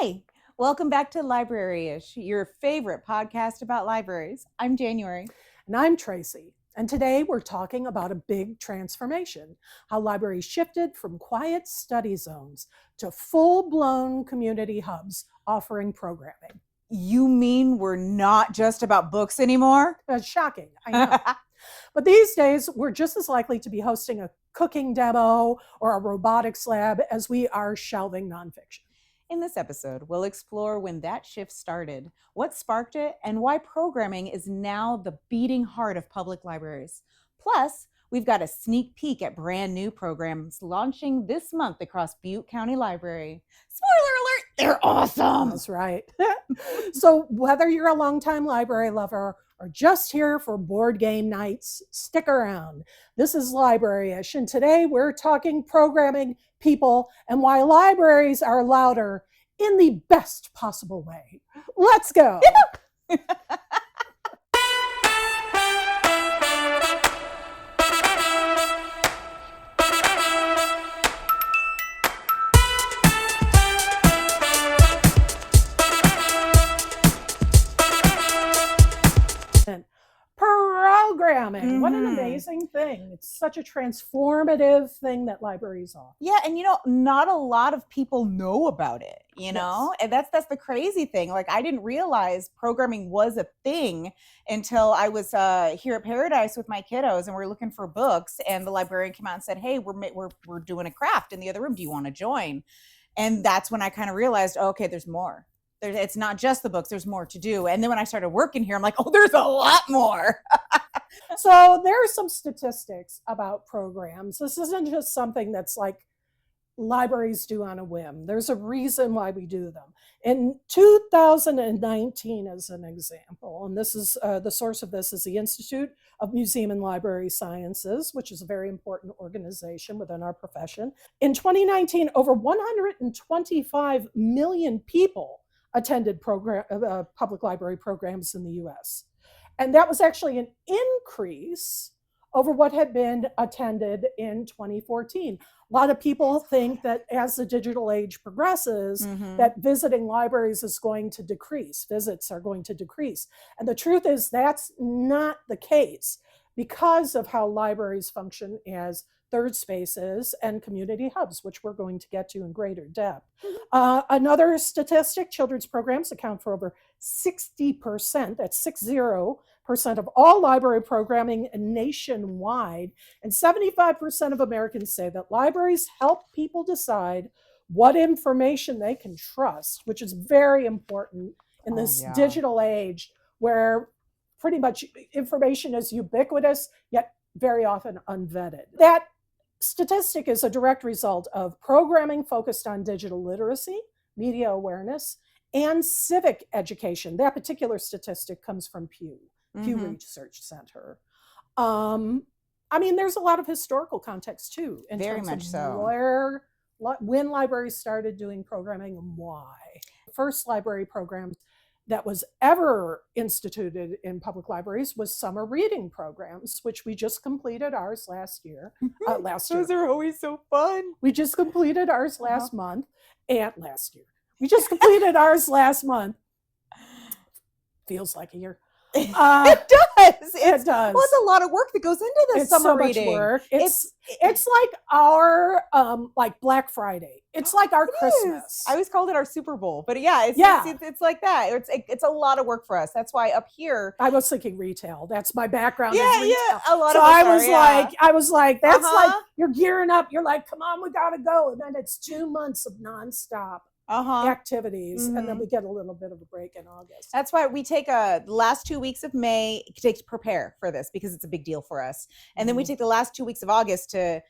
Hi, welcome back to Library-ish, your favorite podcast about libraries. I'm January. And I'm Traci. And today we're talking about a big transformation, how libraries shifted from quiet study zones to full-blown community hubs offering programming. You mean we're not just about books anymore? That's shocking, I know. But these days, we're just as likely to be hosting a cooking demo or a robotics lab as we are shelving nonfiction. In this episode, we'll explore when that shift started, what sparked it, and why programming is now the beating heart of public libraries. Plus, we've got a sneak peek at brand new programs launching this month across Butte County Library. Spoiler alert, they're awesome! That's right. So whether you're a longtime library lover or just here for board game nights, stick around. This is Library-ish, and today we're talking programming, people, and why libraries are louder in the best possible way. Let's go. Programming. What an amazing thing. It's such a transformative thing that libraries offer. Yeah, and not a lot of people know about it, know? And that's the crazy thing. Like, I didn't realize programming was a thing until I was here at Paradise with my kiddos, and we're looking for books, and the librarian came out and said, "Hey, we're doing a craft in the other room. Do you want to join?" And that's when I kind of realized, okay, there's more. It's not just the books, there's more to do. And then when I started working here, I'm like, oh, there's a lot more. So there are some statistics about programs. This isn't just something that's like libraries do on a whim. There's a reason why we do them. In 2019, as an example, and this is the source of this is the Institute of Museum and Library Sciences, which is a very important organization within our profession. In 2019, over 125 million people attended public library programs in the US. And that was actually an increase over what had been attended in 2014. A lot of people think that as the digital age progresses, that visiting libraries is going to decrease. Visits are going to decrease. And the truth is that's not the case because of how libraries function as third spaces and community hubs, which we're going to get to in greater depth. Another statistic, children's programs account for over 60%, that's 60% of all library programming nationwide, and 75% of Americans say that libraries help people decide what information they can trust, which is very important in this digital age where pretty much information is ubiquitous, yet very often unvetted. That statistic is a direct result of programming focused on digital literacy, media awareness, and civic education. That particular statistic comes from Pew Research Center. There's a lot of historical context too, in Very terms much of so. when libraries started doing programming and why. The first library programs that was ever instituted in public libraries was summer reading programs, which we just completed ours last year. Those are always so fun. We just completed ours last month and last year. We just completed ours last month. Feels like a year. It does. It does. Well, it's a lot of work that goes into this summer reading. Much work. It's like our like Black Friday. It's like our Christmas. I always called it our Super Bowl, but it's like that. It's a lot of work for us. That's why up here I was thinking retail. That's my background. A lot so of I was like, that's like you're gearing up. You're like, come on, we gotta go, and then it's 2 months of nonstop activities, and then we get a little bit of a break in August. That's why we take the last 2 weeks of May to prepare for this because it's a big deal for us, and then we take the last 2 weeks of August to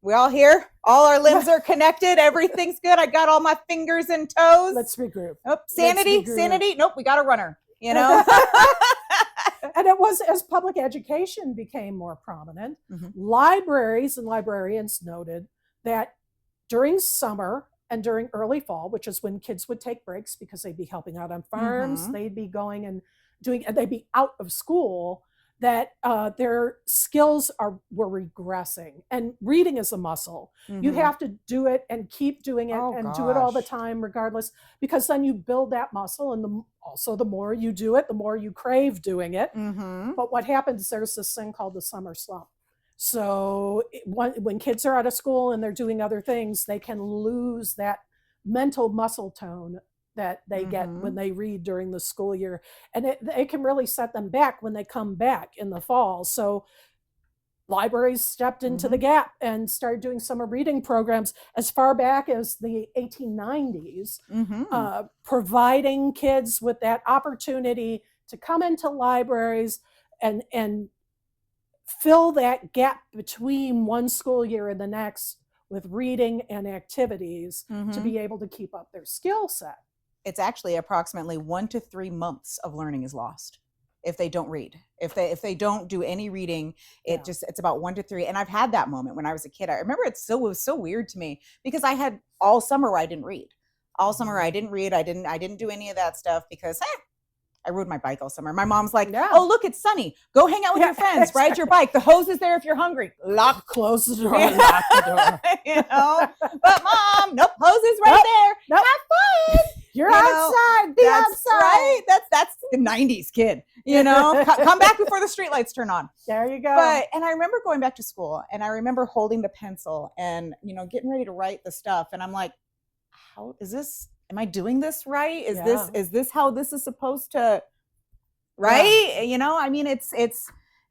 we're all here, all our limbs are connected, everything's good, I got all my fingers and toes. Let's regroup. Oh, sanity. Nope, we got a runner. And it was as public education became more prominent, libraries and librarians noted that during summer and during early fall, which is when kids would take breaks because they'd be helping out on farms, they'd be going and they'd be out of school, that their skills were regressing. And reading is a muscle. You have to do it and keep doing it and do it all the time, regardless, because then you build that muscle. And also the more you do it, the more you crave doing it. But what happens, there's this thing called the summer slump. So when kids are out of school and they're doing other things, they can lose that mental muscle tone that they get when they read during the school year. And it can really set them back when they come back in the fall. So libraries stepped into the gap and started doing summer reading programs as far back as the 1890s, providing kids with that opportunity to come into libraries and fill that gap between one school year and the next with reading and activities to be able to keep up their skill set. It's actually approximately 1 to 3 months of learning is lost if they don't read. If they don't do any reading, it's about 1 to 3. And I've had that moment when I was a kid. I remember it was so weird to me because I had all summer where I didn't read. All summer I didn't read. I didn't do any of that stuff because I rode my bike all summer. My mom's like, oh, look, it's sunny. Go hang out with your friends. Ride your bike. The hose is there if you're hungry. Close the door. Lock the door. You know? But mom, nope, hose is right there. Nope. Have fun. You're outside. Be outside. Right. That's the 90s kid. You know, come back before the streetlights turn on. There you go. And I remember going back to school and I remember holding the pencil and, getting ready to write the stuff. And I'm like, how is this? Am I doing this right? Is this how this is supposed to, right? Yeah. I mean,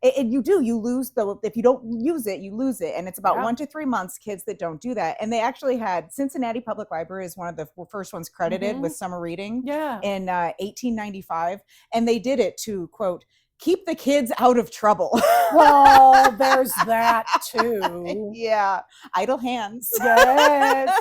you lose if you don't use it, you lose it. And it's about 1 to 3 months, kids that don't do that. And they actually had Cincinnati Public Library is one of the first ones credited with summer reading in 1895. And they did it to, quote, keep the kids out of trouble. Well, there's that too. Yeah. Idle hands. Yes.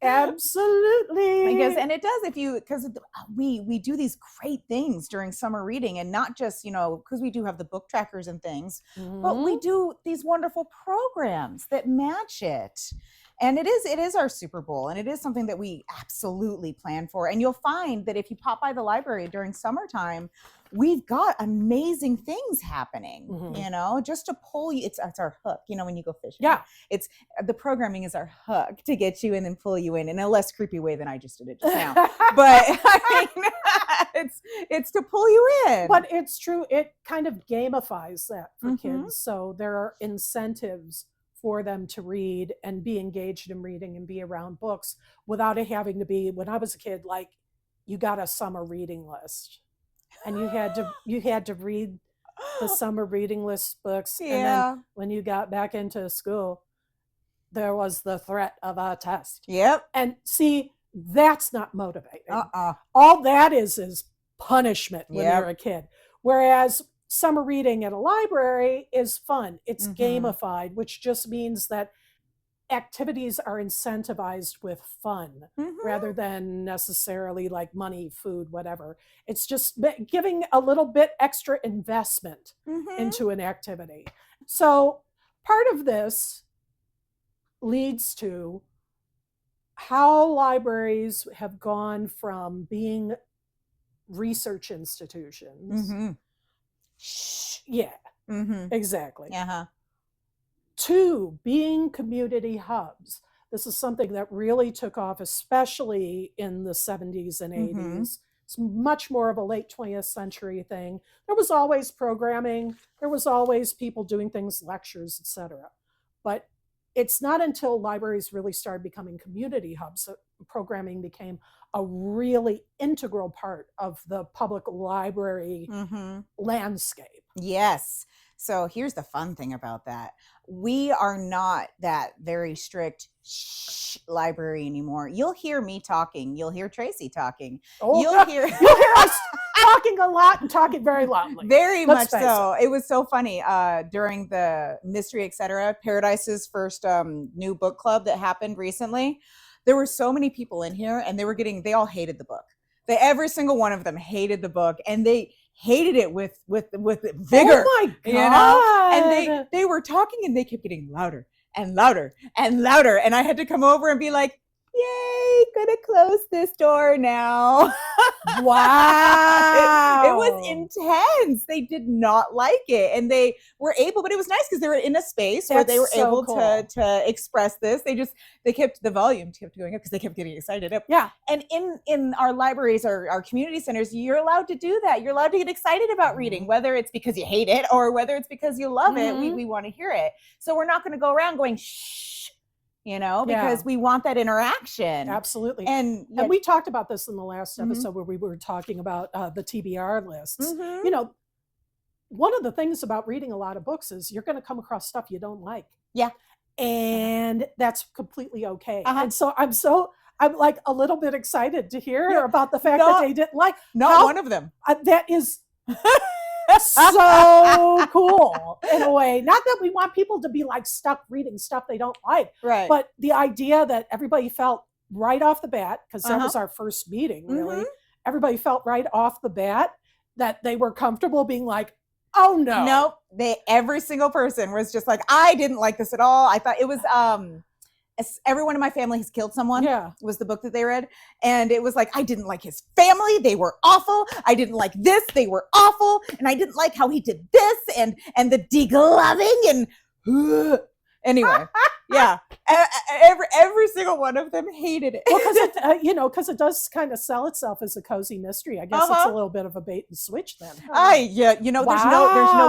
Absolutely. And it does because we do these great things during summer reading and not just, because we do have the book trackers and things, but we do these wonderful programs that match it. And it is our Super Bowl and it is something that we absolutely plan for. And you'll find that if you pop by the library during summertime, we've got amazing things happening, just to pull you. It's our hook, when you go fishing. Yeah. It's the programming is our hook to get you and then pull you in a less creepy way than I just did it just now. But I mean, it's to pull you in. But it's true. It kind of gamifies that for kids. So there are incentives for them to read and be engaged in reading and be around books without it having to be, when I was a kid, like you got a summer reading list. And you had to read the summer reading list books. Yeah. And then when you got back into school, there was the threat of a test. Yep. And see, that's not motivating. All that is punishment when you're a kid. Whereas summer reading at a library is fun. It's gamified, which just means that activities are incentivized with fun rather than necessarily like money, food, whatever. It's just giving a little bit extra investment into an activity. So part of this leads to how libraries have gone from being research institutions. Yeah, exactly. To being community hubs. This is something that really took off, especially in the 70s and 80s. It's much more of a late 20th century thing. There was always programming. There was always people doing things, lectures, etc. But it's not until libraries really started becoming community hubs that programming became a really integral part of the public library landscape. Yes. So here's the fun thing about that. We are not that very strict library anymore. You'll hear me talking. You'll hear Traci talking. You'll hear us talking a lot and talking very loudly. Very much so. It was so funny. During the Mystery, Etc., Paradise's first new book club that happened recently, there were so many people in here and they all hated the book. Every single one of them hated the book and they hated it with vigor. Oh my God. And they were talking and they kept getting louder and louder and louder. And I had to come over and be like, yay, gonna close this door now. Wow. It was intense. They did not like it. And they were able, but it was nice because they were in a space where they were That's so able cool. to express this. They kept the volume kept going up because they kept getting excited. Yeah. And in our libraries or our community centers, you're allowed to do that. You're allowed to get excited about reading, whether it's because you hate it or whether it's because you love it. We want to hear it. So we're not going to go around going, shh, because we want that interaction. Absolutely. And we talked about this in the last episode where we were talking about the TBR lists. One of the things about reading a lot of books is you're going to come across stuff you don't like. Yeah. And that's completely okay. And so I'm like a little bit excited to hear about the fact that they didn't like. Not one of them. That is so cool in a way. Not that we want people to be like stuck reading stuff they don't like, right? But the idea that everybody felt right off the bat, because that was our first meeting, really. Everybody felt right off the bat that they were comfortable being like, oh no. Nope. Every single person was just like, I didn't like this at all. I thought it was Everyone in my family has killed someone. Yeah. Was the book that they read. And it was like, I didn't like his family. They were awful. I didn't like this. They were awful. And I didn't like how he did this and the degloving and anyway. Yeah. Every single one of them hated it. Well, because it does kind of sell itself as a cozy mystery. I guess it's a little bit of a bait and switch then. There's no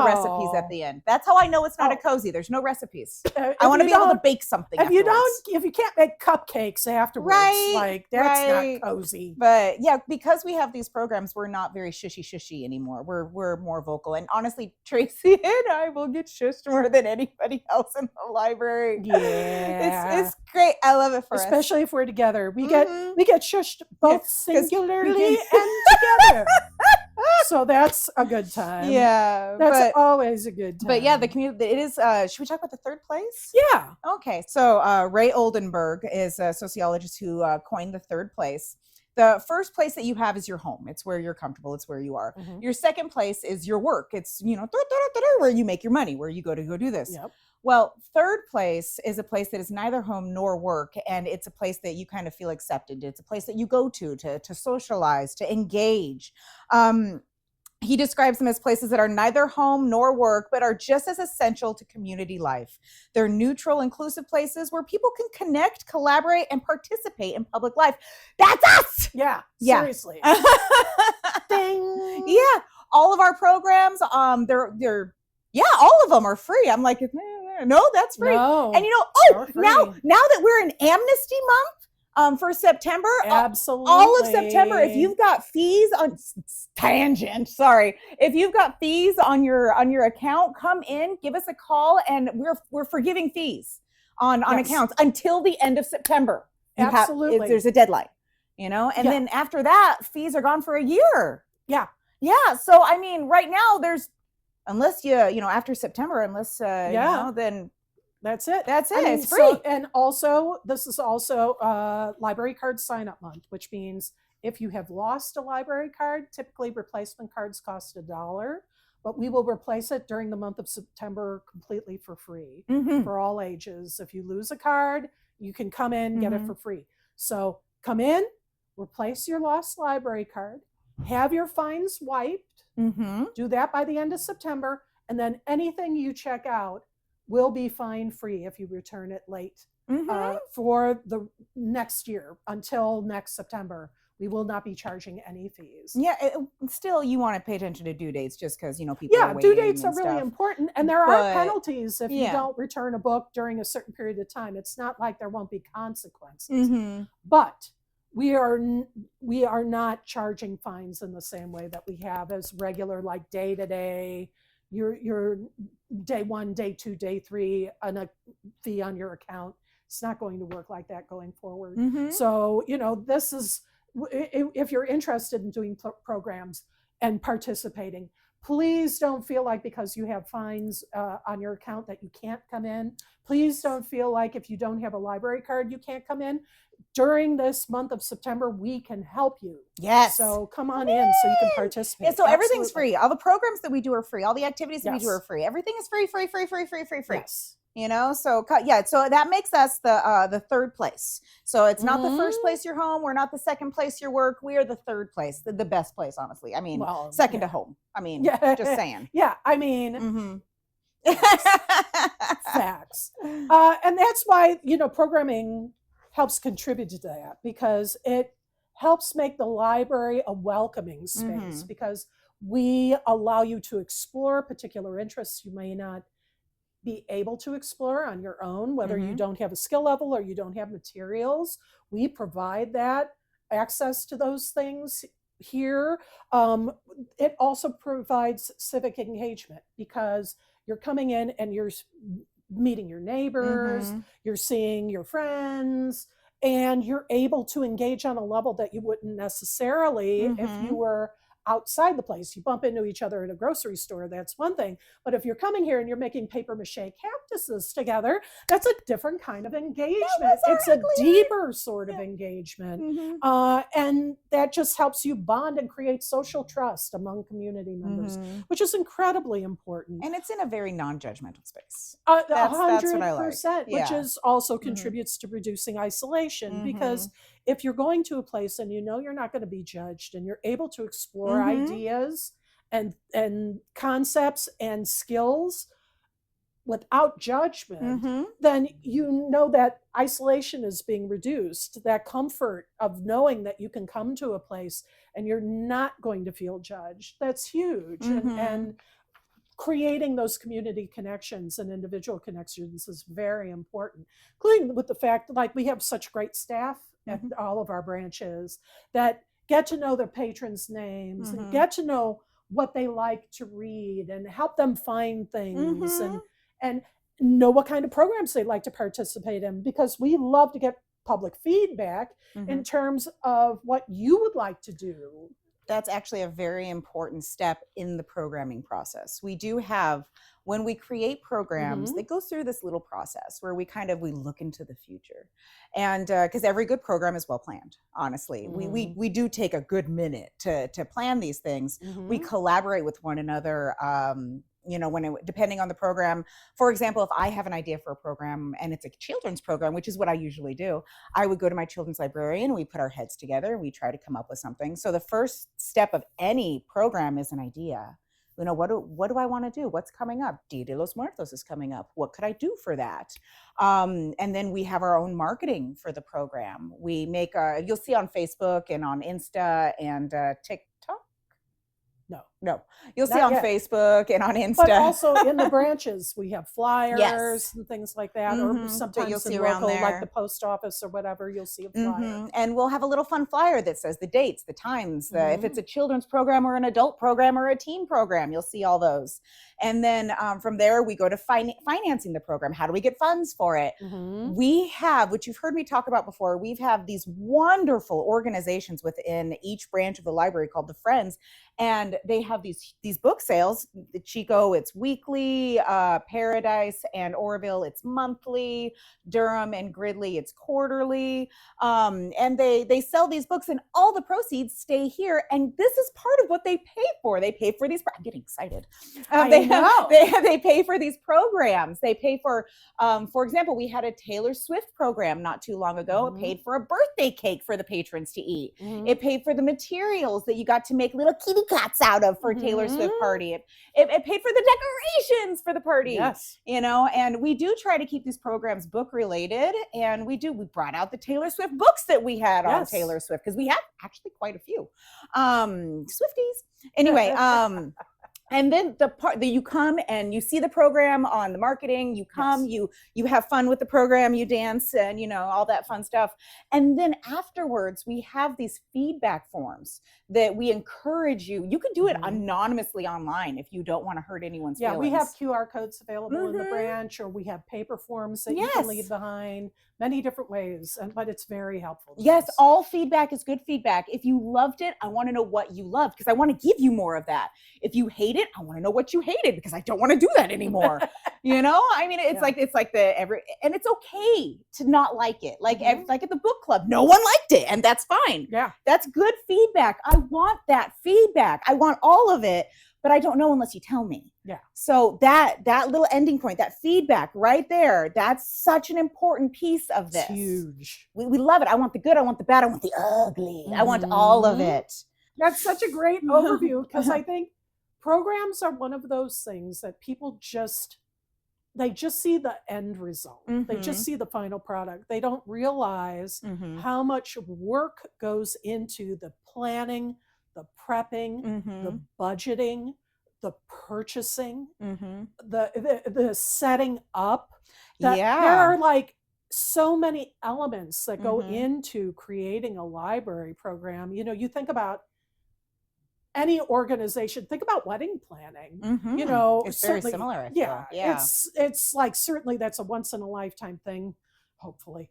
recipes at the end. That's how I know it's not a cozy. There's no recipes. I want to be able to bake something. If you can't make cupcakes afterwards, that's not cozy. But yeah, because we have these programs, we're not very shushy anymore. We're more vocal. And honestly, Traci and I will get shushed more than anybody else in the library. Yeah. It's great. I love it for us. Especially if we're together. We get shushed both singularly and together. So that's a good time. Yeah. That's always a good time. But yeah, the community, it is, should we talk about the third place? Yeah. Okay. So Ray Oldenburg is a sociologist who coined the third place. The first place that you have is your home. It's where you're comfortable. It's where you are. Your second place is your work. It's, where you make your money, where you go do this. Yep. Well, third place is a place that is neither home nor work, and it's a place that you kind of feel accepted. It's a place that you go to socialize, to engage. He describes them as places that are neither home nor work, but are just as essential to community life. They're neutral, inclusive places where people can connect, collaborate, and participate in public life. That's us! Yeah. Seriously. Ding! Yeah. All of our programs, they're all of them are free. I'm like, no, that's free. No, and now that we're in Amnesty Month for September, absolutely, all of September, if you've got fees on if you've got fees on your account, come in, give us a call, and we're forgiving fees on accounts until the end of September. Absolutely, there's a deadline, and then after that, fees are gone for a year. Yeah. So I mean, right now unless after September, then that's it. It's free. And also, this is also library card sign-up month, which means if you have lost a library card, typically replacement cards cost $1, but we will replace it during the month of September completely for free for all ages. If you lose a card, you can come in, get it for free. So come in, replace your lost library card, have your fines wiped. Do that by the end of September, and then anything you check out will be fine free if you return it late for the next year. Until next September, we will not be charging any fees. Yeah, still you want to pay attention to due dates just because people are waiting. Due dates are really important, and there are penalties if you don't return a book during a certain period of time. It's not like there won't be consequences, but we are not charging fines in the same way that we have as regular, like day-to-day, your day 1, day 2, day 3, and a fee on your account. It's not going to work like that going forward. So, this is, if you're interested in doing programs and participating, please don't feel like because you have fines on your account that you can't come in. Please don't feel like if you don't have a library card, you can't come in. During this month of September, we can help you. Yes. So come on in so you can participate. Yeah, so everything's free. All the programs that we do are free. All the activities that we do are free. Everything is free. Yes. So so that makes us the third place. So it's not the first place you're home, we're not the second place you work, we are the third place, the best place, honestly. I mean, second to home. I mean, just saying. Yeah, I mean, Mm-hmm. facts. And that's why, programming helps contribute to that, because it helps make the library a welcoming space, because we allow you to explore particular interests you may not be able to explore on your own, whether you don't have a skill level or you don't have materials. We provide that access to those things here. It also provides civic engagement, because you're coming in and you're meeting your neighbors, you're seeing your friends, and you're able to engage on a level that you wouldn't necessarily if you were outside the place. You bump into each other at a grocery store, that's one thing. But if you're coming here and you're making paper mache cactuses together, that's a different kind of engagement. It's a deeper sort of engagement. And that just helps you bond and create social trust among community members, which is incredibly important. And it's in a very non-judgmental space. 100%, which is also contributes to reducing isolation, because if you're going to a place and you're not going to be judged, and you're able to explore ideas and concepts and skills without judgment, then that isolation is being reduced. That comfort of knowing that you can come to a place and you're not going to feel judged, that's huge. And creating those community connections and individual connections is very important, including with the fact that we have such great staff at all of our branches that get to know their patrons' names and get to know what they like to read and help them find things and know what kind of programs they like to participate in, because we love to get public feedback in terms of what you would like to do. That's actually a very important step in the programming process. We do have, when we create programs, they go through this little process where we look into the future. And because every good program is well planned, honestly. We do take a good minute to plan these things. We collaborate with one another, depending on the program. For example, if I have an idea for a program and it's a children's program, which is what I usually do, I would go to my children's librarian, we put our heads together, and we try to come up with something. So the first step of any program is an idea. What do I want to do? What's coming up? Dia de los Muertos is coming up. What could I do for that? And then we have our own marketing for the program. We make you'll see on Facebook and on Insta and TikTok. No. You'll see on Facebook and on Insta. But also in the branches, we have flyers and things like that. Or sometimes you'll see around there, like the post office or whatever, you'll see a flyer. And we'll have a little fun flyer that says the dates, the times, if it's a children's program or an adult program or a teen program, you'll see all those. And then from there, we go to financing the program. How do we get funds for it? We have, which you've heard me talk about before, we've had these wonderful organizations within each branch of the library called the Friends. And they have these book sales. The Chico, it's weekly. Paradise and Oroville, it's monthly. Durham and Gridley, it's quarterly. And they sell these books, and all the proceeds stay here. And this is part of what they pay for. They pay for these. I'm getting excited. They pay for these programs. They pay for example, we had a Taylor Swift program not too long ago. It paid for a birthday cake for the patrons to eat. It paid for the materials that you got to make little kitty cats out of for Taylor Swift party. It paid for the decorations for the party. Yes. And we do try to keep these programs book related. And we brought out the Taylor Swift books that we had on Taylor Swift, because we have actually quite a few. Swifties. Anyway, and then the part that you come and you see the program on the marketing, you come, you have fun with the program, you dance and, all that fun stuff. And then afterwards, we have these feedback forms that we encourage you. You can do it anonymously online if you don't want to hurt anyone's feelings. We have QR codes available in the branch, or we have paper forms that you can leave behind. Many different ways, but it's very helpful. Yes, all feedback is good feedback. If you loved it, I want to know what you loved, because I want to give you more of that. If you hate it, I want to know what you hated, because I don't want to do that anymore. I mean, it's like and it's okay to not like it. Like at the book club, no one liked it, and that's fine. Yeah, that's good feedback. I want that feedback. I want all of it. but I don't know unless you tell me. Yeah. So that little ending point, that feedback right there, that's such an important piece of this. It's huge. We love it. I want the good, I want the bad, I want the ugly. I want all of it. That's such a great overview, because I think programs are one of those things that people they just see the end result. They just see the final product. They don't realize how much work goes into the planning, the prepping, the budgeting, the purchasing, the setting up. There are like so many elements that go into creating a library program. You know, you think about any organization, think about wedding planning. You know, it's very similar. Yeah. It's like, certainly that's a once in a lifetime thing, hopefully.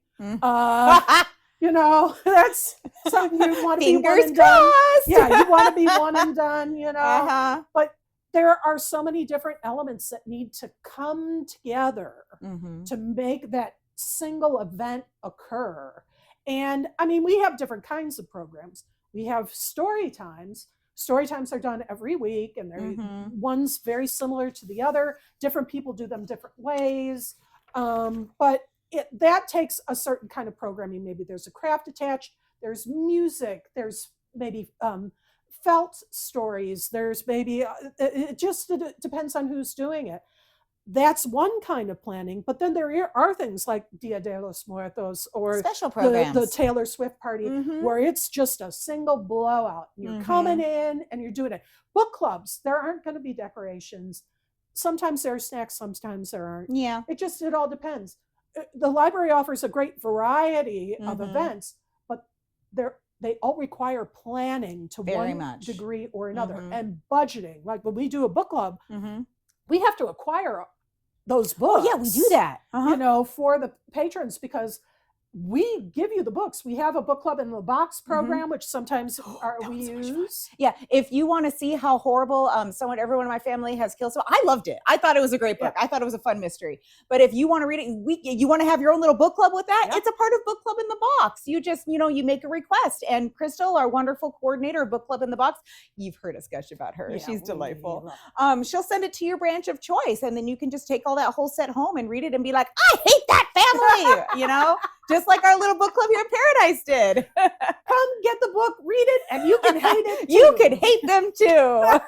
You know, that's something you want to be one and done. Yeah, you want to be one and done, you know. But there are so many different elements that need to come together to make that single event occur. And I mean, we have different kinds of programs. We have story times. Story times are done every week, and they're one's very similar to the other. Different people do them different ways. But that takes a certain kind of programming. Maybe there's a craft attached, there's music, there's maybe felt stories, there's maybe, it just depends on who's doing it. That's one kind of planning. But then there are things like Dia de los Muertos or special programs, the Taylor Swift party, where it's just a single blowout. You're coming in and you're doing it. Book clubs, there aren't going to be decorations. Sometimes there are snacks, sometimes there aren't. Yeah. It all depends. The library offers a great variety of events, but they all require planning to one degree or another, and budgeting. Like when we do a book club, we have to acquire those books. Oh, yeah, we do that. You know, for the patrons, because we give you the books. We have a book club in the box program, which sometimes we use. Yeah, if you want to see how horrible everyone in my family has killed someone, I loved it. I thought it was a great book. I thought it was a fun mystery. But if you want to read it, you want to have your own little book club with that, it's a part of Book Club in the Box. You just, you make a request. And Crystal, our wonderful coordinator of Book Club in the Box, you've heard us gush about her. She's delightful. She'll send it to your branch of choice, and then you can just take all that whole set home and read it and be like, I hate that family, just like our little book club here at Paradise did. Come get the book, read it, and you can hate it too. You can hate them too.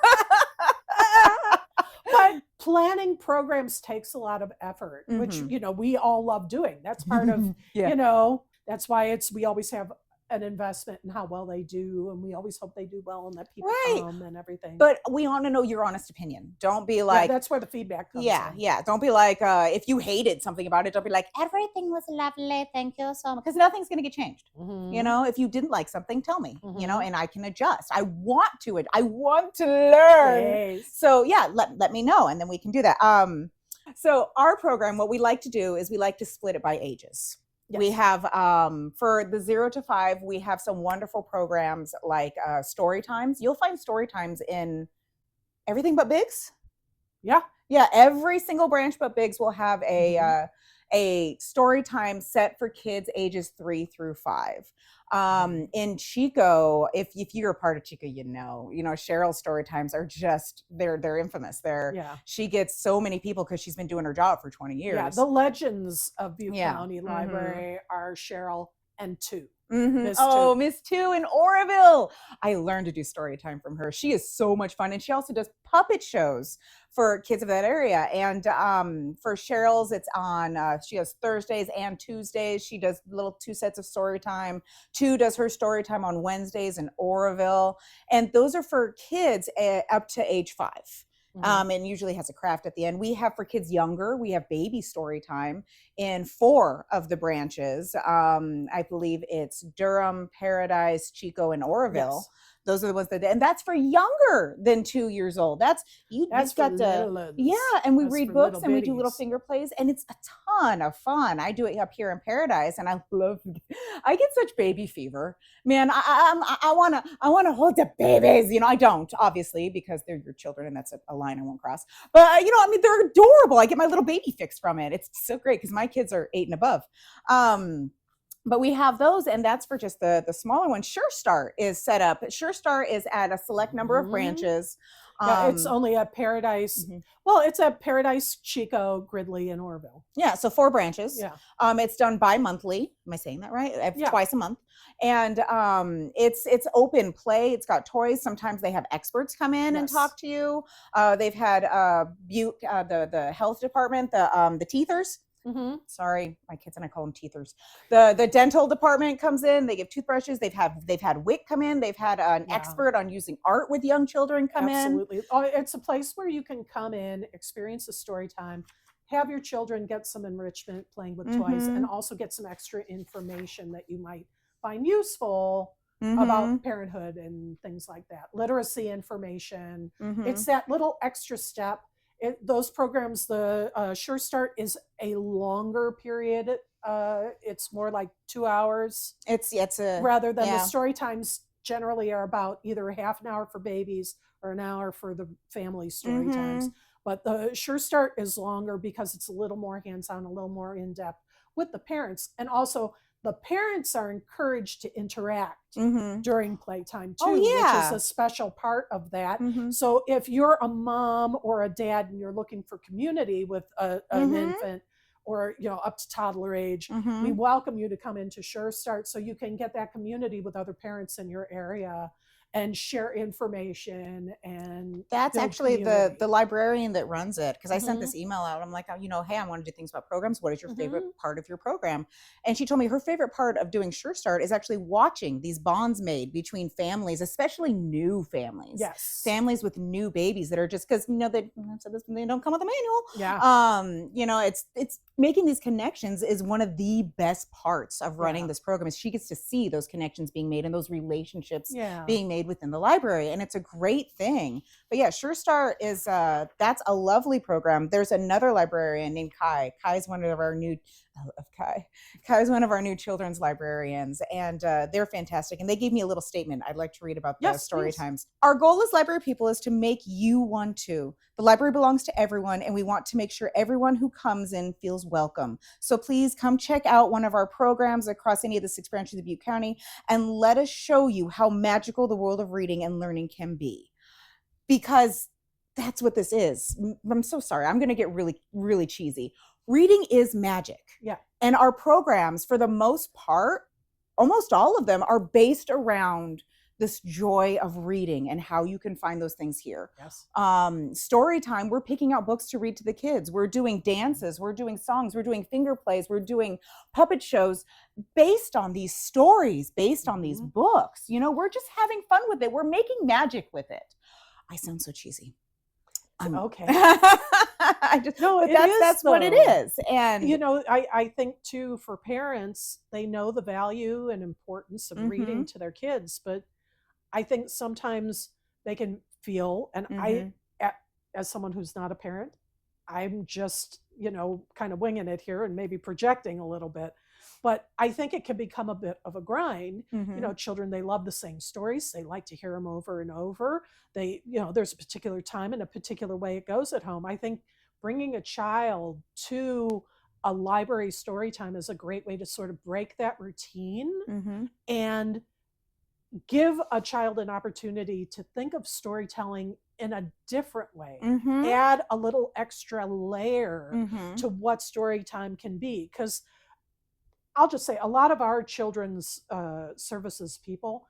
But planning programs takes a lot of effort, which, we all love doing. That's part of, that's why we always have an investment in how well they do, and we always hope they do well and that people come and everything. But we want to know your honest opinion. Don't be like, that's where the feedback comes in. Don't be like, if you hated something about it, don't be like, everything was lovely, thank you so much, because nothing's going to get changed. If you didn't like something, tell me, and I can adjust. I want to learn. So let me know, and then we can do that. So our program, what we like to do is we like to split it by ages. Yes. We have, for the 0 to 5, we have some wonderful programs like story times. You'll find story times in everything but Biggs. Yeah. Every single branch but Biggs will have a story time set for kids ages 3 through 5. In Chico, if you're a part of Chico, Cheryl's story times are just, they're infamous. She gets so many people because she's been doing her job for 20 years. Yeah, the legends of Butte County Library are Cheryl and Two. Miss Two in Oroville. I learned to do story time from her. She is so much fun, and she also does puppet shows for kids of that area. And for Cheryl's, it's on. She has Thursdays and Tuesdays. She does little 2 sets of story time. Two does her story time on Wednesdays in Oroville, and those are for kids up to age 5. And usually has a craft at the end. We have for kids younger, we have baby story time in 4 of the branches. I believe it's Durham, Paradise, Chico, and Oroville. Yes. Those are the ones and that's for younger than 2 years old. That's got to, and we read books and we do little finger plays, and it's a ton of fun. I do it up here in Paradise, and I get such baby fever, man. I want to hold the babies. I don't, obviously, because they're your children, and that's a line I won't cross. But they're adorable. I get my little baby fix from it. It's so great because my kids are 8 and above. But we have those, and that's for just the smaller one. Sure Start is set up. Sure Start is at a select number of branches. Yeah, it's only at Paradise. Well, it's at Paradise, Chico, Gridley, and Orville. Yeah, so 4 branches. Yeah. It's done bi-monthly. Am I saying that right? Yeah. Twice a month. And it's open play. It's got toys. Sometimes they have experts come in and talk to you. They've had Butte, the health department, the teethers. Sorry, my kids and I call them teethers. The dental department comes in. They give toothbrushes. They've had WIC come in. They've had an expert on using art with young children come in. Absolutely. Oh, it's a place where you can come in, experience a story time, have your children get some enrichment playing with toys, and also get some extra information that you might find useful about parenthood and things like that. Literacy information. It's that little extra step. Those programs, the Sure Start is a longer period. It's more like 2 hours. It's rather than the story times generally are about either half an hour for babies or an hour for the family story times. But the Sure Start is longer because it's a little more hands-on, a little more in-depth with the parents. And also the parents are encouraged to interact during playtime too, which is a special part of that. So if you're a mom or a dad and you're looking for community with an infant or up to toddler age, we welcome you to come into Sure Start so you can get that community with other parents in your area and share information. And that's actually the librarian that runs it, because I sent this email out. I'm like, hey, I want to do things about programs. What is your favorite part of your program? And she told me her favorite part of doing Sure Start is actually watching these bonds made between families, especially new families. Yes. Families with new babies that are just, because they don't come with a manual. Yeah. It's making these connections is one of the best parts of running this program, is she gets to see those connections being made and those relationships being made within the library, and it's a great thing. But yeah, Sure Start is that's a lovely program. There's another librarian named Kai. Kai's one of our new Kai's one of our new children's librarians, and they're fantastic. And they gave me a little statement I'd like to read about the story times. Our goal as library people is to make you one too. The library belongs to everyone, and we want to make sure everyone who comes in feels welcome. So please come check out one of our programs across any of the 6 branches of Butte County, and let us show you how magical the world of reading and learning can be. Because that's what this is. I'm so sorry. I'm going to get really, really cheesy. Reading is magic. Yeah. And our programs, for the most part, almost all of them are based around this joy of reading and how you can find those things here. Yes. Story time, we're picking out books to read to the kids. We're doing dances, we're doing songs, we're doing finger plays, we're doing puppet shows based on these stories, based on these books. We're just having fun with it. We're making magic with it. I sound so cheesy. Okay. That's what it is. And I think too, for parents, they know the value and importance of reading to their kids, but I think sometimes they can feel, and I, as someone who's not a parent, I'm just, kind of winging it here and maybe projecting a little bit. But I think it can become a bit of a grind. Children, they love the same stories. They like to hear them over and over. There's a particular time and a particular way it goes at home. I think bringing a child to a library story time is a great way to sort of break that routine and give a child an opportunity to think of storytelling in a different way. Add a little extra layer to what story time can be. Because I'll just say, a lot of our children's services people,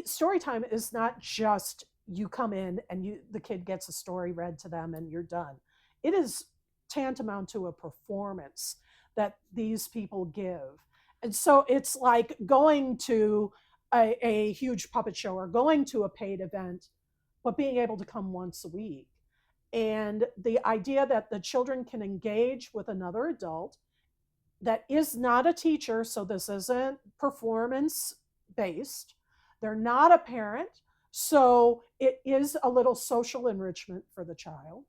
story time is not just you come in and the kid gets a story read to them and you're done. It is tantamount to a performance that these people give. And so it's like going to a huge puppet show or going to a paid event, but being able to come once a week. And the idea that the children can engage with another adult that is not a teacher, so this isn't performance based. They're not a parent, so it is a little social enrichment for the child.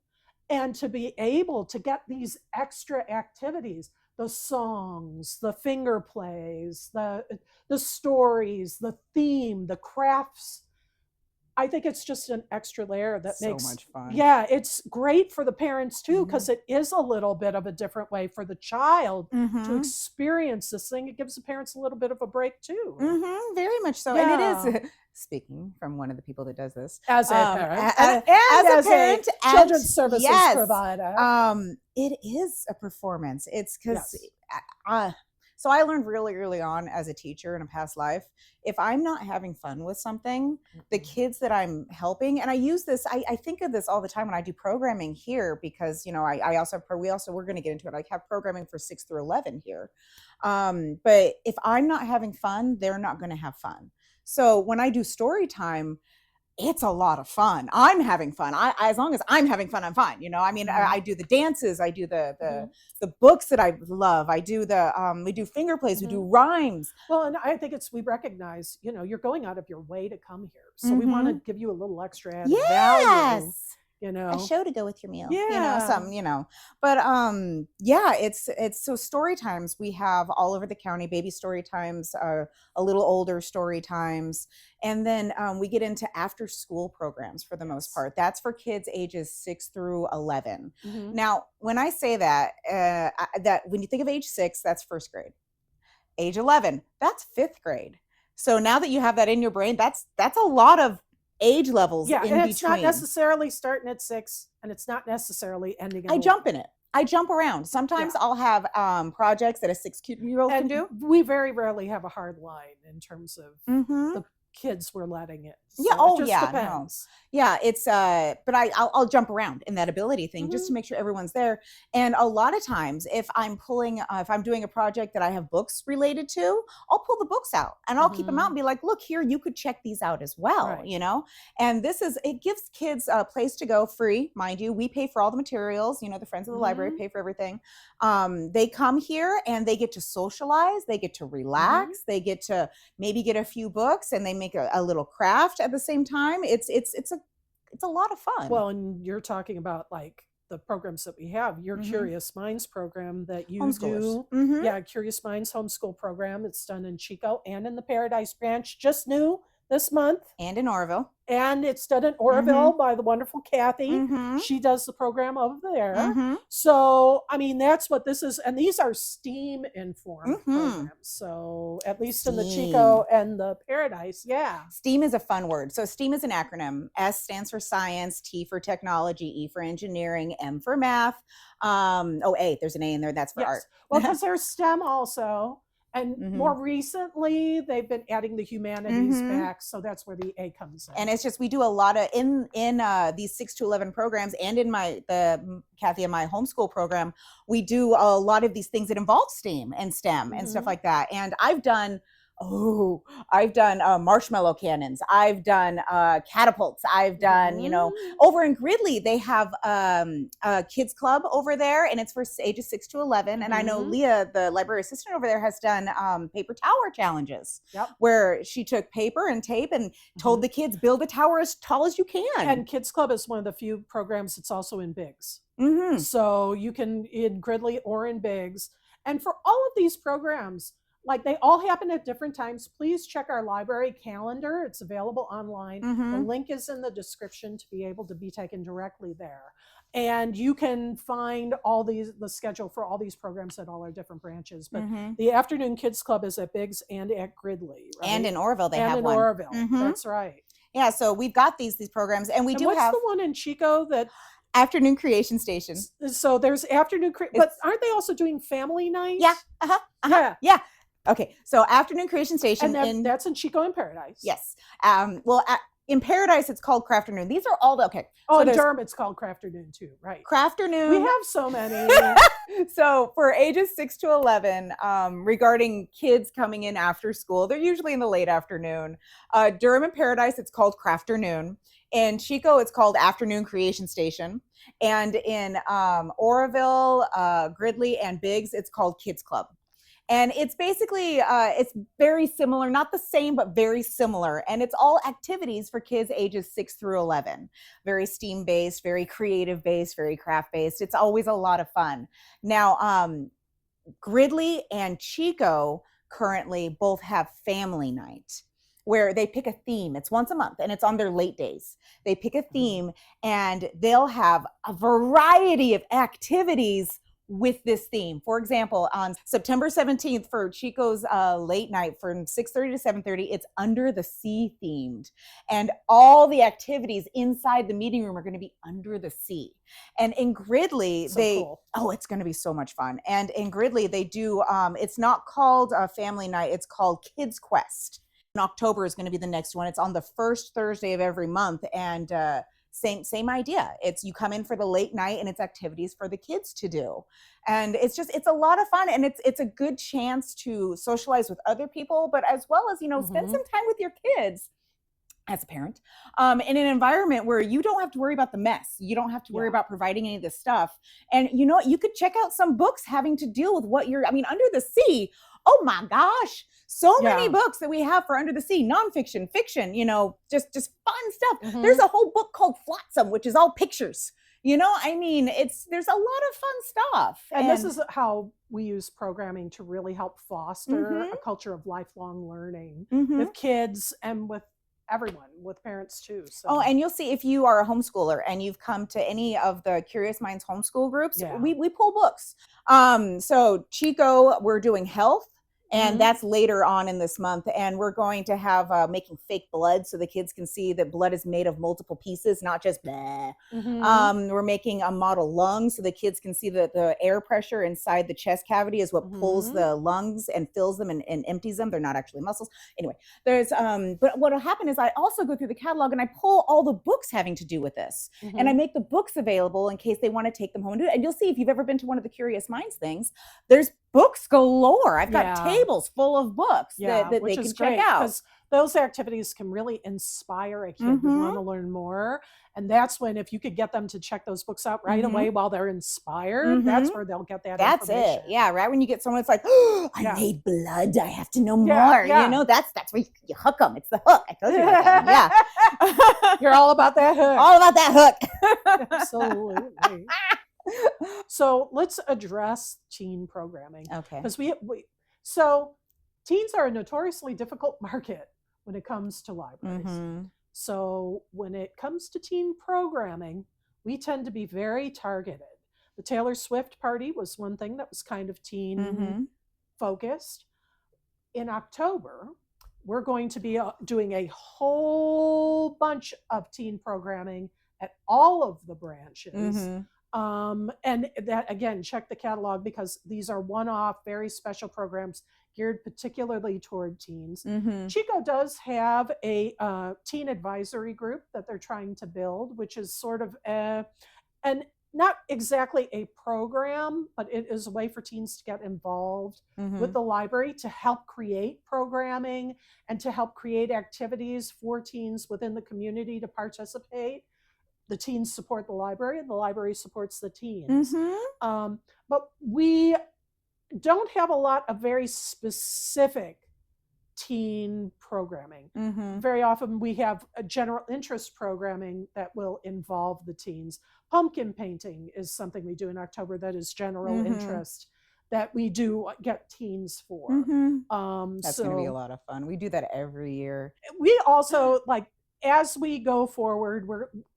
And to be able to get these extra activities, the songs, the finger plays, the stories, the theme, the crafts, I think it's just an extra layer that So makes, much fun. yeah, it's great for the parents too, Mhm. because it is a little bit of a different way for the child to Mhm. experience this thing. It gives the parents a little bit of a break too. Right? Mhm. Very much so. And it Yeah. is speaking from one of the people that does this. As a parent, and As a as a parent and children's services yes. provider. It is a performance. It's because Yes. so I learned really early on as a teacher in a past life, if I'm not having fun with something, the kids that I'm helping, and I use this, I think of this all the time when I do programming here, because, you know, I also have, we're going to get into it. I have programming for 6 through 11 here. But if I'm not having fun, they're not going to have fun. So when I do story time, it's a lot of fun. I'm having fun. As long as I'm having fun, I'm fine. You know, I mean, I do the dances, I do the books that I love. I do we do finger plays, we do rhymes. Well, and I think we recognize, you know, you're going out of your way to come here. So we want to give you a little extra added value. You know, a show to go with your meal. Yeah. You know, some, you know, but yeah, it's so story times we have all over the county, baby story times, a little older story times, and then we get into after school programs for the most part. That's for kids ages 6 through 11. Now, when I say that, that when you think of age 6, that's first grade. Age 11, that's fifth grade. So now that you have that in your brain, that's a lot of age levels in between. It's not necessarily starting at 6, and it's not necessarily ending at I jump in it. I jump around. Sometimes I'll have projects that a 6-year-old can do. We very rarely have a hard line in terms of the kids we're letting it. So yeah. Oh, it just depends. No. Yeah. It's but I'll jump around in that ability thing just to make sure everyone's there. And a lot of times, if I'm doing a project that I have books related to, I'll pull the books out and I'll keep them out and be like, look here, you could check these out as well. You know, and it gives kids a place to go free, mind you. We pay for all the materials. You know, the Friends of the Library pay for everything. They come here and they get to socialize. They get to relax. They get to maybe get a few books, and they make a little craft at the same time. It's a lot of fun. Well, and you're talking about like the programs that we have, your Curious Minds program that you do. Yeah, Curious Minds homeschool program. It's done in Chico and in the Paradise Branch, just new this month. And in Oroville. And it's done in Oroville by the wonderful Kathy. She does the program over there. So, I mean, that's what this is. And these are STEAM informed programs. So, at least in the Chico and the Paradise, STEAM is a fun word. So, STEAM is an acronym. S stands for science, T for technology, E for engineering, M for math. A, there's an A in there. That's for art. Well, because there's STEM also. And more recently, they've been adding the humanities back, so that's where the A comes in. And it's just, we do a lot of in these 6 to 11 programs, and in the Kathy and my homeschool program, we do a lot of these things that involve STEAM and STEM and stuff like that. And I've done marshmallow cannons. I've done catapults. I've done, you know, over in Gridley, they have a kids club over there, and it's for ages 6 to 11. And I know Leah, the library assistant over there, has done paper tower challenges where she took paper and tape and told the kids, build a tower as tall as you can. And Kids Club is one of the few programs that's also in Biggs. So you can in Gridley or in Biggs. And for all of these programs, like they all happen at different times. Please check our library calendar. It's available online. The link is in the description to be able to be taken directly there. And you can find the schedule for all these programs at all our different branches. But the Afternoon Kids Club is at Biggs and at Gridley. Right? And in Oroville, they have one. And in Oroville, that's right. Yeah, so we've got these programs. And we do what's have the one in Chico that... Afternoon Creation Station. So there's but aren't they also doing family night? Yeah. Yeah. Okay, so Afternoon Creation Station. And that's in Chico and Paradise. Yes. In Paradise, it's called Crafternoon. These are all okay. Oh, in Durham, it's called Crafternoon too, right? Crafternoon. We have so many. So for ages 6 to 11, regarding kids coming in after school, they're usually in the late afternoon. Durham and Paradise, it's called Crafternoon. In Chico, it's called Afternoon Creation Station. And in Oroville, Gridley, and Biggs, it's called Kids Club. And it's basically, it's very similar, not the same, but very similar. And it's all activities for kids ages 6 through 11. Very STEAM-based, very creative-based, very craft-based. It's always a lot of fun. Now, Gridley and Chico currently both have family night. where they pick a theme. It's once a month and it's on their late days. They pick a theme and they'll have a variety of activities with this theme. For example, on September 17th for Chico's late night from 6:30 to 7:30, it's under the sea themed. And all the activities inside the meeting room are going to be under the sea. And in Gridley, it's going to be so much fun. And in Gridley, they do, it's not called a family night, it's called Kids Quest. In October is going to be the next one. It's on the first Thursday of every month. And same idea. It's you come in for the late night and it's activities for the kids to do. And it's a lot of fun, and it's a good chance to socialize with other people, but as well as, spend some time with your kids as a parent, in an environment where you don't have to worry about the mess. You don't have to worry about providing any of this stuff. And you could check out some books having to deal with Under the Sea. Oh my gosh. So many books that we have for Under the Sea, nonfiction, fiction, just fun stuff. There's a whole book called Flotsam, which is all pictures. There's a lot of fun stuff. And this is how we use programming to really help foster a culture of lifelong learning with kids and with everyone, with parents too. So. Oh, and you'll see if you are a homeschooler and you've come to any of the Curious Minds homeschool groups, we pull books. So Chico, we're doing health. And that's later on in this month. And we're going to have making fake blood so the kids can see that blood is made of multiple pieces, not just bleh. We're making a model lung so the kids can see that the air pressure inside the chest cavity is what pulls the lungs and fills them and empties them. They're not actually muscles. Anyway, but what will happen is I also go through the catalog and I pull all the books having to do with this. And I make the books available in case they want to take them home and do it. And you'll see if you've ever been to one of the Curious Minds things, there's books galore. I've got tables full of books that they can check out. Because those activities can really inspire a kid to want to learn more. And that's when, if you could get them to check those books out right away while they're inspired, that's where they'll get that information. That's it. Yeah, right when you get someone, it's like, oh, I made blood. I have to know more. That's where you hook them. It's the hook. I told you about that. Yeah. You're all about that hook. All about that hook. Absolutely. So let's address teen programming. Okay. Because so teens are a notoriously difficult market when it comes to libraries. So when it comes to teen programming, we tend to be very targeted. The Taylor Swift party was one thing that was kind of teen focused. In October, we're going to be doing a whole bunch of teen programming at all of the branches. And that, again, check the catalog because these are one-off, very special programs geared particularly toward teens. Chico does have a teen advisory group that they're trying to build, which is sort of and not exactly a program, but it is a way for teens to get involved with the library to help create programming and to help create activities for teens within the community to participate. The teens support the library and the library supports the teens. But we don't have a lot of very specific teen programming. Very often we have a general interest programming that will involve the teens. Pumpkin painting is something we do in October that is general interest that we do get teens for. That's going to be a lot of fun. We do that every year. We also, as we go forward,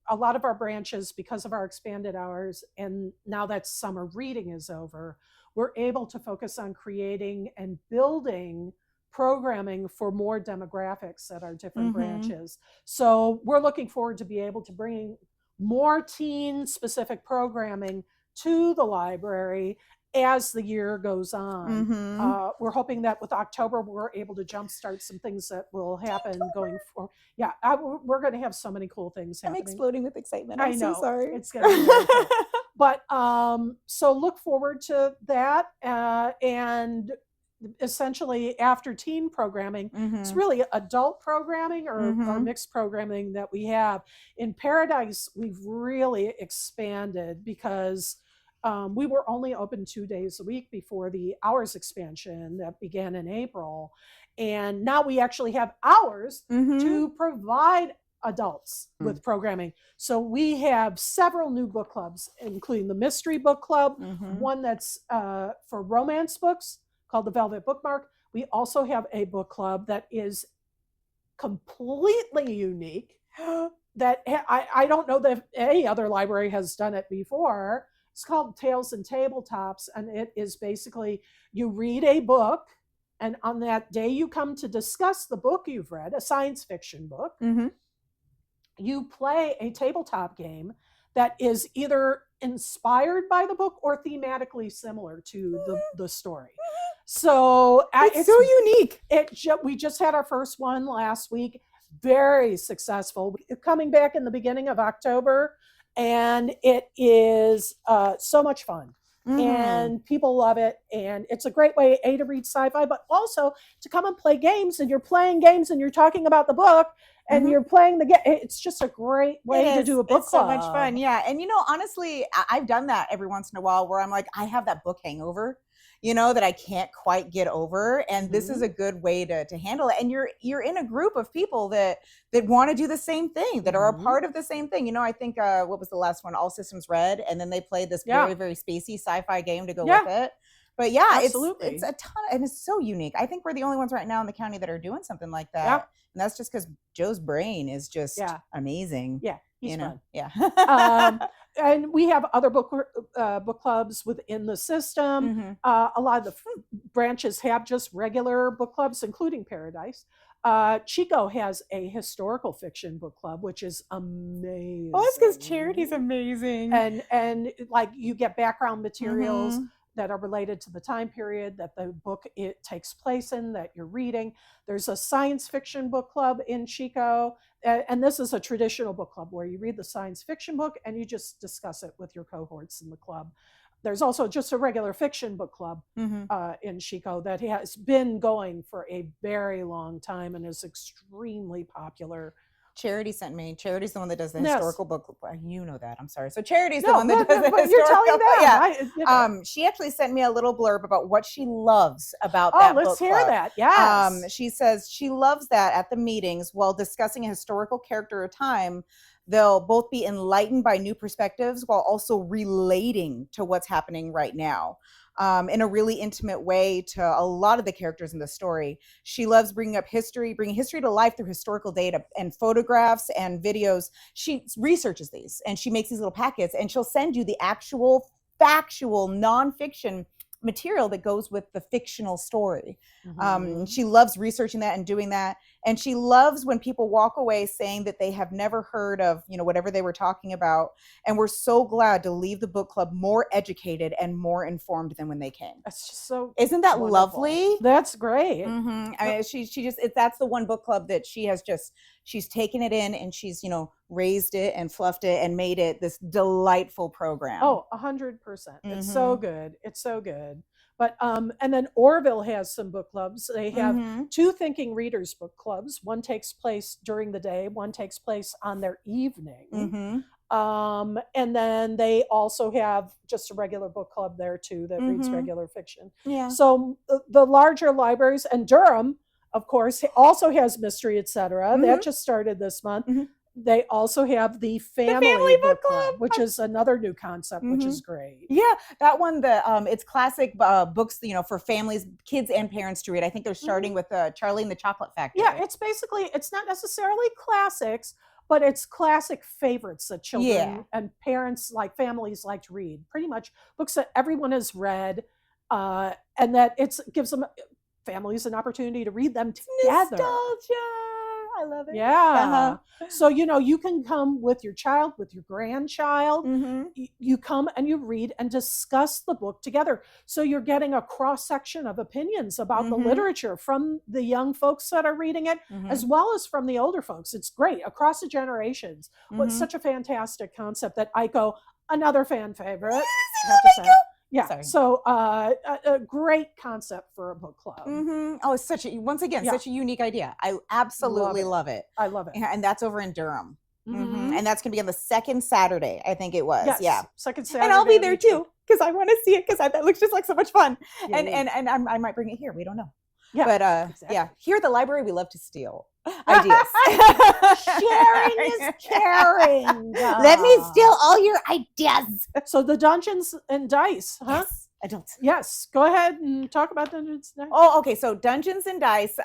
a lot of our branches, because of our expanded hours, and now that summer reading is over, we're able to focus on creating and building programming for more demographics at our different branches. So we're looking forward to be able to bring more teen-specific programming to the library as the year goes on. We're hoping that with October, we're able to jumpstart some things that will happen going forward. Yeah, we're going to have so many cool things happening. I'm exploding with excitement. I'm so sorry. It's going to be really cool. But so look forward to that. And essentially after teen programming, it's really adult programming or mixed programming that we have. In Paradise, we've really expanded because we were only open 2 days a week before the hours expansion that began in April. And now we actually have hours to provide adults with programming. So we have several new book clubs, including the Mystery Book Club, one that's for romance books called the Velvet Bookmark. We also have a book club that is completely unique that I don't know that any other library has done it before. It's called Tales and Tabletops, and it is basically you read a book, and on that day you come to discuss the book you've read, a science fiction book. Mm-hmm. You play a tabletop game that is either inspired by the book or thematically similar to the story. So it's so unique. We just had our first one last week. Very successful. Coming back in the beginning of October, and it is so much fun. Mm-hmm. And people love it, and it's a great way to read sci-fi, but also to come and play games, and you're playing games and you're talking about the book, and mm-hmm. you're playing the game. It's just a great way to do a book club. So much fun. Yeah. And honestly, I've done that every once in a while where I'm like, I have that book hangover, that I can't quite get over. And mm-hmm. this is a good way to handle it. And you're in a group of people that want to do the same thing, that are a part of the same thing. I think, what was the last one? All Systems Red. And then they played this very, very spacey sci-fi game to go with it. But yeah, absolutely. It's a ton, and it's so unique. I think we're the only ones right now in the county that are doing something like that. Yeah. And that's just because Joe's brain is just amazing. Yeah, he's fun. Yeah. And we have other book clubs within the system. Mm-hmm. A lot of the branches have just regular book clubs, including Paradise. Chico has a historical fiction book club, which is amazing. Oh, it's because Charity's amazing. And like you get background materials mm-hmm. that are related to the time period that the book it takes place in, that you're reading. There's a science fiction book club in Chico, and this is a traditional book club where you read the science fiction book and you just discuss it with your cohorts in the club. There's also just a regular fiction book club mm-hmm. In Chico that has been going for a very long time and is extremely popular. Charity sent me. Charity's the one that does the historical book. You know that. I'm sorry. So Charity's the one that does the historical. You're telling that. Yeah. She actually sent me a little blurb about what she loves about that book club. Let's hear that. Yes. She says she loves that at the meetings, while discussing a historical character or time, they'll both be enlightened by new perspectives while also relating to what's happening right now. In a really intimate way to a lot of the characters in the story. She loves bringing history to life through historical data and photographs and videos. She researches these and she makes these little packets, and she'll send you the actual factual nonfiction material that goes with the fictional story. Mm-hmm. She loves researching that and doing that. And she loves when people walk away saying that they have never heard of, whatever they were talking about. And we're so glad to leave the book club more educated and more informed than when they came. That's just so Isn't that wonderful. Lovely? That's great. Mm-hmm. I mean, that's the one book club that she's taken it in and she's, raised it and fluffed it and made it this delightful program. Oh, 100%. Mm-hmm. It's so good. It's so good. But and then Orville has some book clubs. They have mm-hmm. 2 Thinking Readers book clubs. One takes place during the day. One takes place on their evening. Mm-hmm. And then they also have just a regular book club there too that mm-hmm. reads regular fiction. Yeah. So the larger libraries, and Durham, of course, also has Mystery, etc. Mm-hmm. That just started this month. Mm-hmm. They also have the family book club, which is another new concept, mm-hmm. which is great. Yeah, that one, it's classic books, for families, kids and parents to read. I think they're starting mm-hmm. with Charlie and the Chocolate Factory. Yeah, it's not necessarily classics, but it's classic favorites that children and parents, families like to read. Pretty much books that everyone has read, and that gives them families an opportunity to read them together. Nostalgia. I love it. Yeah. Uh-huh. So, you can come with your child, with your grandchild. Mm-hmm. You come and you read and discuss the book together. So you're getting a cross-section of opinions about mm-hmm. the literature from the young folks that are reading it, mm-hmm. as well as from the older folks. It's great across the generations. Mm-hmm. Well, it's such a fantastic concept that I go, another fan favorite. Yes, I have to say. Yeah. Sorry. So a great concept for a book club. Mm-hmm. Oh, it's such a unique idea. I absolutely love it. I love it. And that's over in Durham. Mm-hmm. And that's going to be on the second Saturday, I think it was. Yes. Yeah. Second Saturday. And I'll be there too, because I want to see it, because that looks just like so much fun. Yeah, and I might bring it here. We don't know. Yeah. But exactly. Here at the library, we love to steal ideas. Sharing is caring. Let me steal all your ideas. So the Dungeons and Dice, huh? Yes. adults. Yes, go ahead and talk about Dungeons and Dice. Oh, okay. So Dungeons and Dice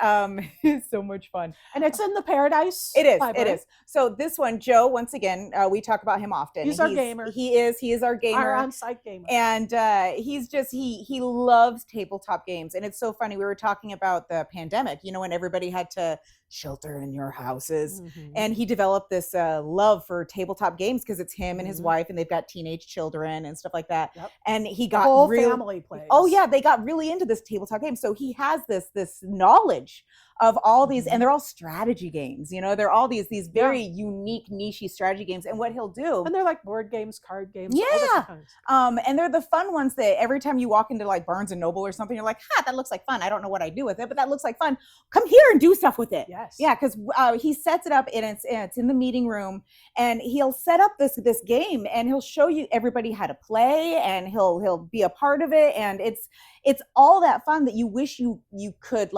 is so much fun. And it's in the Paradise It is. Library. It is. So this one, Joe, once again, we talk about him often. He's our gamer. He is our gamer. Our on-site gamer. And he's just, he loves tabletop games. And it's so funny. We were talking about the pandemic, you know, when everybody had to shelter in your houses. And he developed this love for tabletop games because it's him and his wife, and they've got teenage children and stuff like that. Yep. And he The got whole family plays. Oh yeah, they got really into this tabletop game. So he has this knowledge of all these, and they're all strategy games. You know, they're all these very unique, niche strategy games. And what he'll do, and they're like board games, card games. Yeah. And they're the fun ones that every time you walk into like Barnes and Noble or something, you're like, that looks like fun. I don't know what I do with it, but that looks like fun. Come here and do stuff with it. Yes. Yeah, because he sets it up and it's in the meeting room, and he'll set up this game, and he'll show you everybody how to play, and he'll be a part of it, and it's all that fun that you wish you could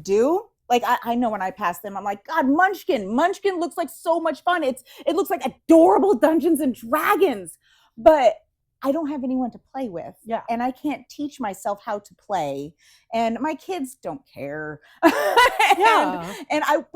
do. Like I know when I pass them, I'm like, God, Munchkin looks like so much fun. It looks like adorable Dungeons and Dragons, but I don't have anyone to play with. Yeah. And I can't teach myself how to play, and my kids don't care. But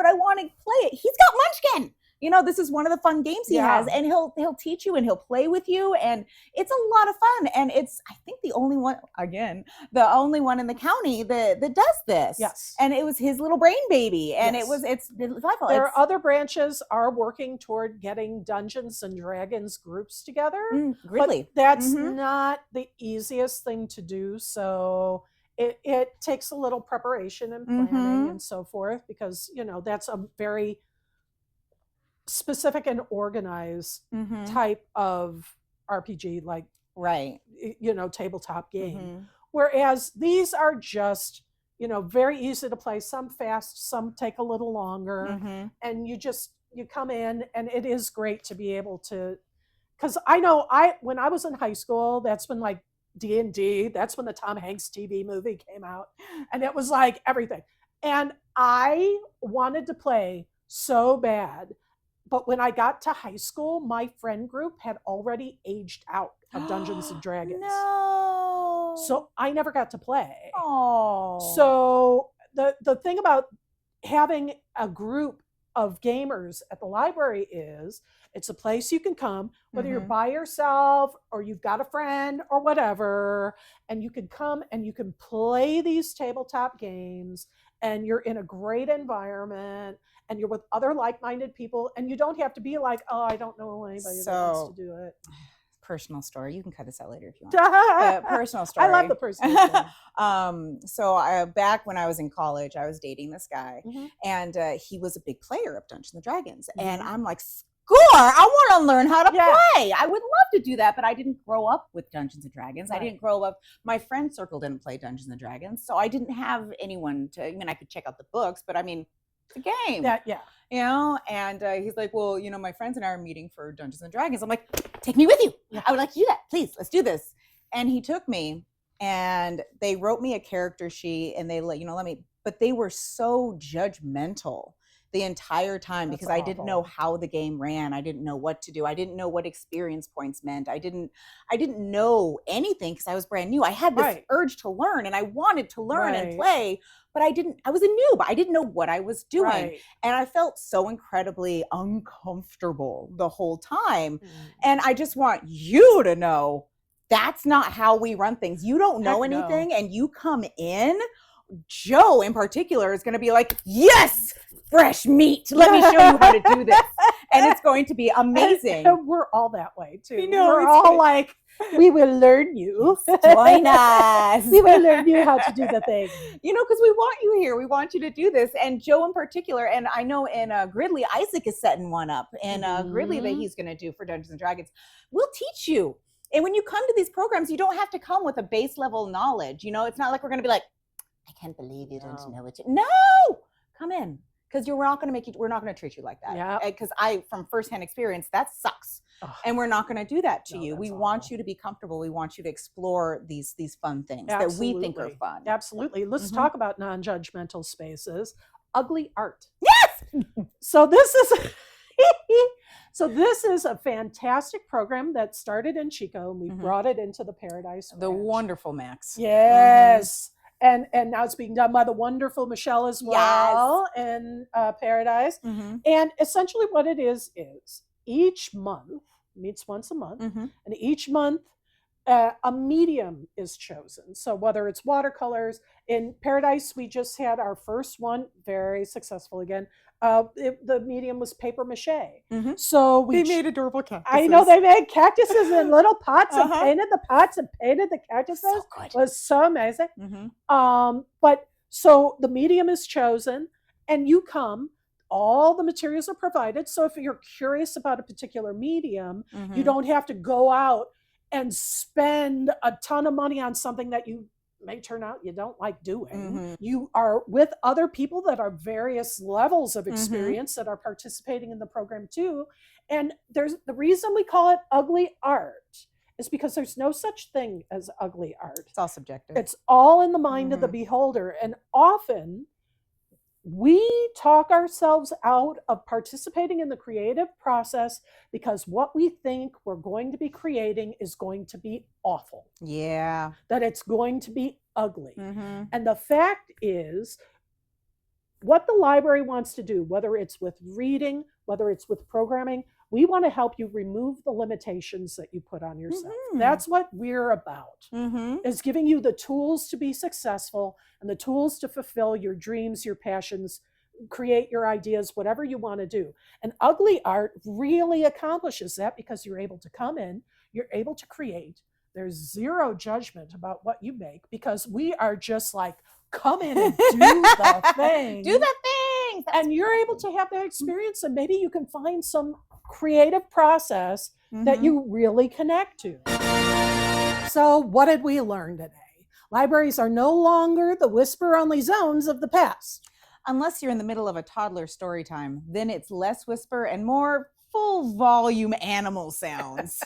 I want to play it. He's got Munchkin. You know, this is one of the fun games he has, and he'll teach you and he'll play with you, and it's a lot of fun. And it's, I think, the only one in the county that does this. Yes. And it was his little brain baby, and it's delightful. There are other branches are working toward getting Dungeons and Dragons groups together. Really? But that's not the easiest thing to do. So it takes a little preparation and planning and so forth, because, you know, that's a very specific and organized type of RPG, like, you know, tabletop game. Whereas these are just, you know, very easy to play, some fast, some take a little longer, and you come in, and it is great to be able to, because I know when I was in high school, that's when like D&D, that's when the Tom Hanks TV movie came out, and it was like everything, and I wanted to play so bad. But when I got to high school, my friend group had already aged out of Dungeons and Dragons. No. So I never got to play. Oh. So the thing about having a group of gamers at the library is it's a place you can come, whether you're by yourself or you've got a friend or whatever, and you can come and you can play these tabletop games, and you're in a great environment, and you're with other like-minded people, and you don't have to be like, oh, I don't know anybody that wants to do it. Personal story. You can cut this out later if you want. Personal story. I love the personal story. So back when I was in college, I was dating this guy, and he was a big player of Dungeons and Dragons, and I'm like, score! I want to learn how to play. I would love to do that, but I didn't grow up with Dungeons and Dragons. I didn't grow up. My friend circle didn't play Dungeons and Dragons, so I didn't have anyone to. I mean, I could check out the books, but I mean, it's a game. You know, and he's like, well, you know, my friends and I are meeting for Dungeons and Dragons. I'm like, take me with you. I would like to do that. Please, let's do this. And he took me, and they wrote me a character sheet, and they let me, but they were so judgmental the entire time because I didn't know how the game ran. I didn't know what to do. I didn't know what experience points meant. I didn't know anything because I was brand new. I had this urge to learn, and I wanted to learn and play, but I was a noob. I didn't know what I was doing. And I felt so incredibly uncomfortable the whole time. And I just want you to know that's not how we run things. You don't know anything, and you come in, Joe in particular is going to be like, yes, fresh meat. Let me show you how to do this. And it's going to be amazing. And we're all that way too. You know, we're all like, we will learn you. Join us. We will learn you how to do the thing. You know, because we want you here. We want you to do this. And Joe in particular, and I know in Gridley, Isaac is setting one up in Gridley that he's going to do for Dungeons and Dragons. We'll teach you. And when you come to these programs, you don't have to come with a base level knowledge. You know, it's not like we're going to be like, I can't believe you don't know what you... No! Come in. Because we're not going to treat you like that. Because from firsthand experience, that sucks. And we're not going to do that to you. We want you to be comfortable. We want you to explore these fun things that we think are fun. Absolutely. Let's talk about non-judgmental spaces. Ugly art. Yes! So this is So this is a fantastic program that started in Chico, and we brought it into the Paradise The Ranch. wonderful Max. Yes. And now it's being done by the wonderful Michelle as well in Paradise. And essentially what it is each month, meets once a month, and each month a medium is chosen. So whether it's watercolors, in Paradise we just had our first one, very successful again. The medium was paper mache. So they made adorable cactuses. I know, they made cactuses in little pots and painted the pots and painted the cactuses. So good. It was so amazing. But so the medium is chosen, and you come. All the materials are provided. So if you're curious about a particular medium, you don't have to go out and spend a ton of money on something that you may turn out you don't like doing. You are with other people that are various levels of experience that are participating in the program too. And there's the reason we call it ugly art is because there's no such thing as ugly art. It's all subjective. It's all in the mind of the beholder. And often we talk ourselves out of participating in the creative process because what we think we're going to be creating is going to be awful. Yeah. That it's going to be ugly. And the fact is, what the library wants to do, whether it's with reading, whether it's with programming, we want to help you remove the limitations that you put on yourself. That's what we're about, is giving you the tools to be successful and the tools to fulfill your dreams, your passions, create your ideas, whatever you want to do. And ugly art really accomplishes that because you're able to come in, you're able to create. There's zero judgment about what you make because we are just like, come in and do the thing. Do the thing. And you're able to have that experience, and maybe you can find some creative process that you really connect to. So what did we learn today? Libraries are no longer the whisper-only zones of the past. Unless you're in the middle of a toddler story time, then it's less whisper and more full volume animal sounds.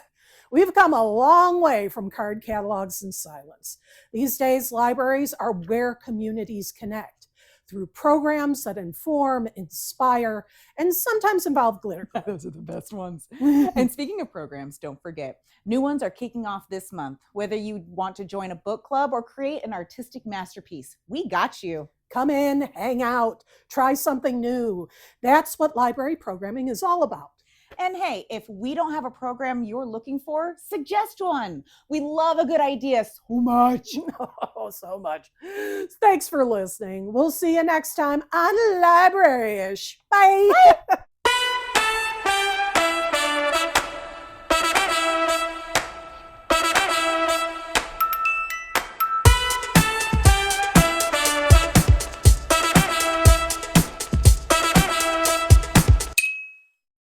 We've come a long way from card catalogs and silence. These days, libraries are where communities connect through programs that inform, inspire, and sometimes involve glitter. Those are the best ones. And speaking of programs, don't forget, new ones are kicking off this month. Whether you want to join a book club or create an artistic masterpiece, we got you. Come in, hang out, try something new. That's what library programming is all about. And hey, if we don't have a program you're looking for, suggest one. We love a good idea so much. Oh, so much. Thanks for listening. We'll see you next time on Library-ish. Bye. Bye.